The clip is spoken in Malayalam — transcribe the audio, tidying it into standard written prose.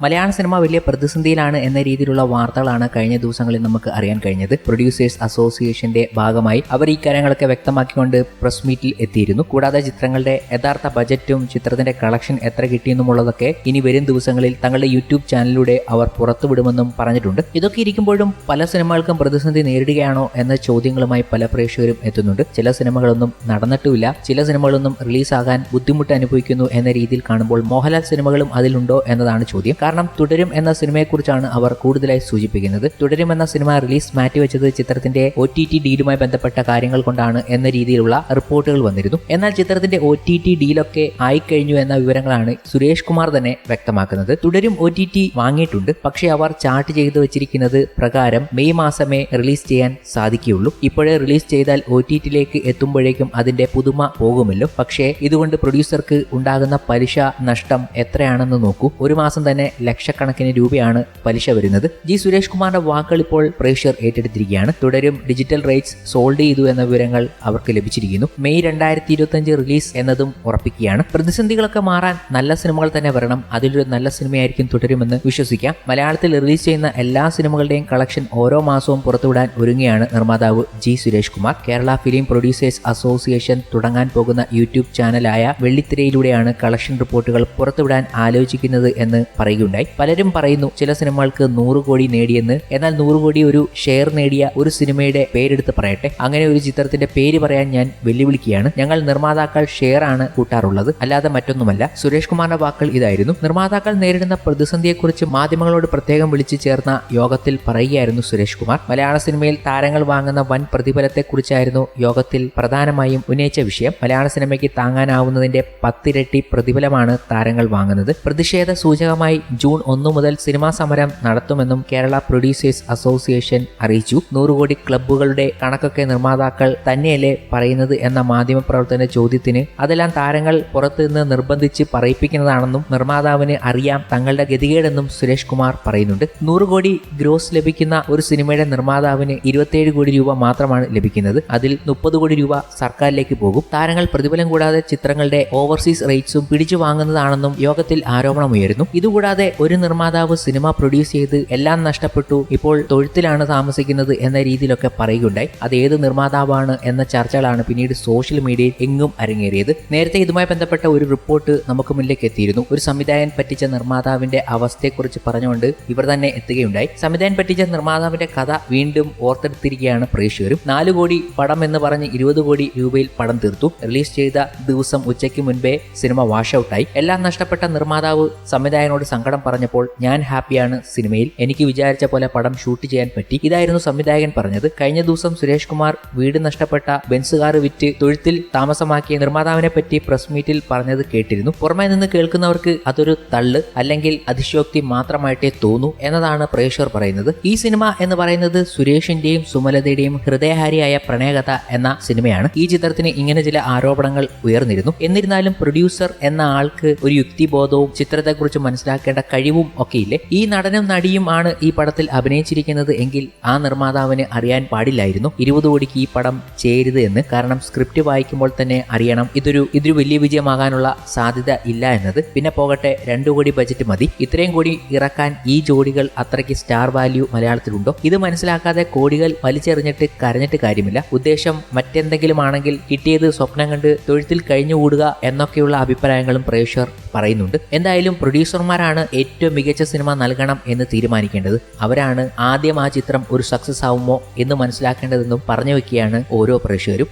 മലയാള സിനിമ വലിയ പ്രതിസന്ധിയിലാണ് എന്ന രീതിയിലുള്ള വാർത്തകളാണ് കഴിഞ്ഞ ദിവസങ്ങളിൽ നമുക്ക് അറിയാൻ കഴിഞ്ഞത്. പ്രൊഡ്യൂസേഴ്സ് അസോസിയേഷന്റെ ഭാഗമായി അവർ ഈ കാര്യങ്ങളൊക്കെ വ്യക്തമാക്കിക്കൊണ്ട് പ്രസ് മീറ്റിൽ എത്തിയിരുന്നു. കൂടാതെ ചിത്രങ്ങളുടെ യഥാർത്ഥ ബജറ്റും ചിത്രത്തിന്റെ കളക്ഷൻ എത്ര കിട്ടിയെന്നുമുള്ളതൊക്കെ ഇനി വരും ദിവസങ്ങളിൽ തങ്ങളുടെ യൂട്യൂബ് ചാനലിലൂടെ അവർ പുറത്തുവിടുമെന്നും പറഞ്ഞിട്ടുണ്ട്. ഇതൊക്കെ ഇരിക്കുമ്പോഴും പല സിനിമകൾക്കും പ്രതിസന്ധി നേരിടുകയാണോ എന്ന ചോദ്യങ്ങളുമായി പല പ്രേക്ഷകരും എത്തുന്നുണ്ട്. ചില സിനിമകളൊന്നും നടന്നിട്ടുമില്ല, ചില സിനിമകളൊന്നും റിലീസാകാൻ ബുദ്ധിമുട്ട് അനുഭവിക്കുന്നു എന്ന രീതിയിൽ കാണുമ്പോൾ മോഹൻലാൽ സിനിമകളും അതിലുണ്ടോ എന്നതാണ് ചോദ്യം. കാരണം തുടരും എന്ന സിനിമയെക്കുറിച്ചാണ് അവർ കൂടുതലായി സൂചിപ്പിക്കുന്നത്. തുടരും എന്ന സിനിമ റിലീസ് മാറ്റിവെച്ചത് ചിത്രത്തിന്റെ OTT ഡീലുമായി ബന്ധപ്പെട്ട കാര്യങ്ങൾ കൊണ്ടാണ് എന്ന രീതിയിലുള്ള റിപ്പോർട്ടുകൾ വന്നിരുന്നു. എന്നാൽ ചിത്രത്തിന്റെ OTT ഡീലൊക്കെ ആയിക്കഴിഞ്ഞു എന്ന വിവരങ്ങളാണ് സുരേഷ് കുമാർ തന്നെ വ്യക്തമാക്കുന്നത്. തുടരും OTT വാങ്ങിയിട്ടുണ്ട്, പക്ഷേ അവർ ചാർട്ട് ചെയ്തു വെച്ചിരിക്കുന്നത് പ്രകാരം മെയ് മാസമേ റിലീസ് ചെയ്യാൻ സാധിക്കുകയുള്ളൂ. ഇപ്പോഴേ റിലീസ് ചെയ്താൽ OTTയിലേക്ക് എത്തുമ്പോഴേക്കും അതിന്റെ പുതുമ പോകുമല്ലോ. പക്ഷേ ഇതുകൊണ്ട് പ്രൊഡ്യൂസർക്ക് ഉണ്ടാകുന്ന പലിശ നഷ്ടം എത്രയാണെന്ന് നോക്കൂ. ഒരു മാസം തന്നെ ലക്ഷക്കണക്കിന് രൂപയാണ് പലിശ വരുന്നത്. സുരേഷ് കുമാറിന്റെ വാക്കുകൾ ഇപ്പോൾ പ്രേക്ഷകർ ഏറ്റെടുത്തിരിക്കുകയാണ്. തുടരും ഡിജിറ്റൽ റൈറ്റ്സ് സോൾഡ് ചെയ്തു എന്ന വിവരങ്ങൾ അവർക്ക് ലഭിച്ചിരിക്കുന്നു. മെയ് 2025 റിലീസ് എന്നതും ഉറപ്പിക്കുകയാണ്. പ്രതിസന്ധികളൊക്കെ മാറാൻ നല്ല സിനിമകൾ തന്നെ വരണം. അതിലൊരു നല്ല സിനിമയായിരിക്കും തുടരുമെന്ന് വിശ്വസിക്കാം. മലയാളത്തിൽ റിലീസ് ചെയ്യുന്ന എല്ലാ സിനിമകളുടെയും കളക്ഷൻ ഓരോ മാസവും പുറത്തുവിടാൻ ഒരുങ്ങുകയാണ് നിർമ്മാതാവ് Suresh Kumar. Kerala film producers association തുടങ്ങാൻ പോകുന്ന യൂട്യൂബ് ചാനലായ വെള്ളിത്തിരയിലൂടെയാണ് കളക്ഷൻ റിപ്പോർട്ടുകൾ പുറത്തുവിടാൻ ആലോചിക്കുന്നത് എന്ന് പറയുകയുണ്ടായി. പലരും പറയുന്നു ചില സിനിമകൾക്ക് 100 കോടി നേടിയെന്ന്. എന്നാൽ 100 കോടി ഒരു ഷെയർ നേടിയ ഒരു സിനിമയുടെ പേരെടുത്ത് പറയട്ടെ. അങ്ങനെ ഒരു ചിത്രത്തിന്റെ പേര് പറയാൻ ഞാൻ വെല്ലുവിളിക്കുകയാണ്. ഞങ്ങൾ നിർമ്മാതാക്കൾ ഷെയർ ആണ് കൂട്ടാറുള്ളത്, അല്ലാതെ മറ്റൊന്നുമല്ല. സുരേഷ് കുമാറിന്റെ വാക്കുകൾ ഇതായിരുന്നു. നിർമ്മാതാക്കൾ നേരിടുന്ന പ്രതിസന്ധിയെക്കുറിച്ച് മാധ്യമങ്ങളോട് പ്രത്യേകം വിളിച്ചു ചേർന്ന യോഗത്തിൽ പറയുകയായിരുന്നു സുരേഷ് കുമാർ. മലയാള സിനിമയിൽ താരങ്ങൾ വാങ്ങുന്ന വൻ പ്രതിഫലത്തെക്കുറിച്ചായിരുന്നു യോഗത്തിൽ പ്രധാനമായും ഉന്നയിച്ച വിഷയം. മലയാള സിനിമയ്ക്ക് താങ്ങാനാവുന്നതിന്റെ 10 ഇരട്ടി പ്രതിഫലമാണ് താരങ്ങൾ വാങ്ങുന്നത്. പ്രതിഷേധ സൂചകമായി ജൂൺ 1 മുതൽ സിനിമാ സമരം നടത്തുമെന്നും കേരള പ്രൊഡ്യൂസേഴ്സ് അസോസിയേഷൻ അറിയിച്ചു. 100 കോടി ക്ലബ്ബുകളുടെ കണക്കൊക്കെ നിർമ്മാതാക്കൾ തന്നെയല്ലേ പറയുന്നത് എന്ന മാധ്യമപ്രവർത്തന ചോദ്യത്തിന് അതെല്ലാം താരങ്ങൾ പുറത്തുനിന്ന് നിർബന്ധിച്ച് പറയിപ്പിക്കുന്നതാണെന്നും നിർമ്മാതാവിന് അറിയാം തങ്ങളുടെ ഗതികേടെന്നും സുരേഷ് കുമാർ പറയുന്നുണ്ട്. 100 കോടി ഗ്രോസ് ലഭിക്കുന്ന ഒരു സിനിമയുടെ നിർമ്മാതാവിന് 27 കോടി രൂപ മാത്രമാണ് ലഭിക്കുന്നത്. അതിൽ 30 കോടി രൂപ സർക്കാരിലേക്ക് പോകും. താരങ്ങൾ പ്രതിഫലം കൂടാതെ ചിത്രങ്ങളുടെ ഓവർസീസ് റൈറ്റ്സും പിടിച്ചു വാങ്ങുന്നതാണെന്നും യോഗത്തിൽ ആരോപണമുയരുന്നു. ഇതുകൂടാതെ ഒരു നിർമ്മാതാവ് സിനിമ പ്രൊഡ്യൂസ് ചെയ്ത് എല്ലാം നഷ്ടപ്പെട്ടു, ഇപ്പോൾ തൊഴുത്തിലാണ് താമസിക്കുന്നത് എന്ന രീതിയിലൊക്കെ പറയുകയുണ്ടായി. അത് ഏത് നിർമ്മാതാവാണ് എന്ന ചർച്ചകളാണ് പിന്നീട് സോഷ്യൽ മീഡിയയിൽ എങ്ങും അരങ്ങേറിയത്. നേരത്തെ ഇതുമായി ബന്ധപ്പെട്ട ഒരു റിപ്പോർട്ട് നമുക്ക് മുന്നിലേക്ക് എത്തിയിരുന്നു. ഒരു സംവിധായകൻ പറ്റിച്ച നിർമ്മാതാവിന്റെ അവസ്ഥയെക്കുറിച്ച് പറഞ്ഞുകൊണ്ട് ഇവർ തന്നെ എത്തുകയുണ്ടായി. സംവിധായകൻ പറ്റിച്ച നിർമ്മാതാവിന്റെ കഥ വീണ്ടും ഓർത്തെടുത്തിരിക്കുകയാണ് പ്രേക്ഷകരും. 4 കോടി പടം എന്ന് പറഞ്ഞ് 20 കോടി രൂപയിൽ പടം തീർത്തു. റിലീസ് ചെയ്ത ദിവസം ഉച്ചയ്ക്ക് മുൻപേ സിനിമ വാഷ് ഔട്ടായി. എല്ലാം നഷ്ടപ്പെട്ട നിർമ്മാതാവ് സംവിധായകനോട് സങ്കടം പറഞ്ഞപ്പോൾ ഞാൻ ഹാപ്പിയാണ്, സിനിമയിൽ എനിക്ക് വിചാരിച്ച പോലെ പടം ഷൂട്ട് ചെയ്യാൻ പറ്റി. ഇതായിരുന്നു സംവിധായകൻ പറഞ്ഞത്. കഴിഞ്ഞ ദിവസം സുരേഷ് കുമാർ വീട് നഷ്ടപ്പെട്ട ബെൻസ് കാർ വിറ്റ് തൊഴുത്തിൽ താമസമാക്കിയ നിർമ്മാതാവിനെ പറ്റി പ്രസ് മീറ്റിൽ പറഞ്ഞത് കേട്ടിരുന്നു. പുറമെ നിന്ന് കേൾക്കുന്നവർക്ക് അതൊരു തള്ള് അല്ലെങ്കിൽ അതിശയോക്തി മാത്രമായിട്ടേ തോന്നൂ എന്നതാണ് പ്രേക്ഷകർ പറയുന്നത്. ഈ സിനിമ എന്ന് പറയുന്നത് സുരേഷിന്റെയും സുമലതയുടെയും ഹൃദയഹാരിയായ പ്രണയകഥ എന്ന സിനിമയാണ്. ഈ ചിത്രത്തിന് ഇങ്ങനെ ചില ആരോപണങ്ങൾ ഉയർന്നിരുന്നു. എന്നിരുന്നാലും പ്രൊഡ്യൂസർ എന്ന ആൾക്ക് ഒരു യുക്തിബോധവും ചിത്രത്തെക്കുറിച്ച് മനസ്സിലാക്കേണ്ട കഴിവും ഒക്കെയില്ലേ. ഈ നടനും നടിയും ആണ് ഈ പടത്തിൽ അഭിനയിച്ചിരിക്കുന്നത് എങ്കിൽ ആ നിർമ്മാതാവിന് അറിയാൻ പാടില്ലായിരുന്നു 20 കോടിക്ക് ഈ പടം ചെയ്യരുത് എന്ന്. കാരണം സ്ക്രിപ്റ്റ് വായിക്കുമ്പോൾ തന്നെ അറിയണം ഇതൊരു വലിയ വിജയമാകാനുള്ള സാധ്യത ഇല്ല എന്നത്. പിന്നെ പോകട്ടെ 2 കോടി ബജറ്റ് മതി, ഇത്രയും കോടി ഇറക്കാൻ ഈ ജോഡികൾ അത്രയ്ക്ക് സ്റ്റാർ വാല്യൂ മലയാളത്തിലുണ്ടോ? ഇത് മനസ്സിലാക്കാതെ കോടികൾ വലിച്ചെറിഞ്ഞിട്ട് കരഞ്ഞിട്ട് കാര്യമില്ല. ഉദ്ദേശം മറ്റെന്തെങ്കിലും ആണെങ്കിൽ കിട്ടിയത് സ്വപ്നം കണ്ട് തൊഴുത്തിൽ കഴിഞ്ഞുകൂടുക എന്നൊക്കെയുള്ള അഭിപ്രായങ്ങളും പ്രേക്ഷകർ പറയുന്നുണ്ട്. എന്തായാലും പ്രൊഡ്യൂസർമാരാണ് ഏറ്റവും മികച്ച സിനിമ നൽകണം എന്ന് തീരുമാനിക്കേണ്ടത്. അവരാണ് ആദ്യം ആ ചിത്രം ഒരു സക്സസ് ആവുമോ എന്ന് മനസ്സിലാക്കേണ്ടതെന്നും പറഞ്ഞു വെക്കുകയാണ് ഓരോ പ്രേക്ഷകരും.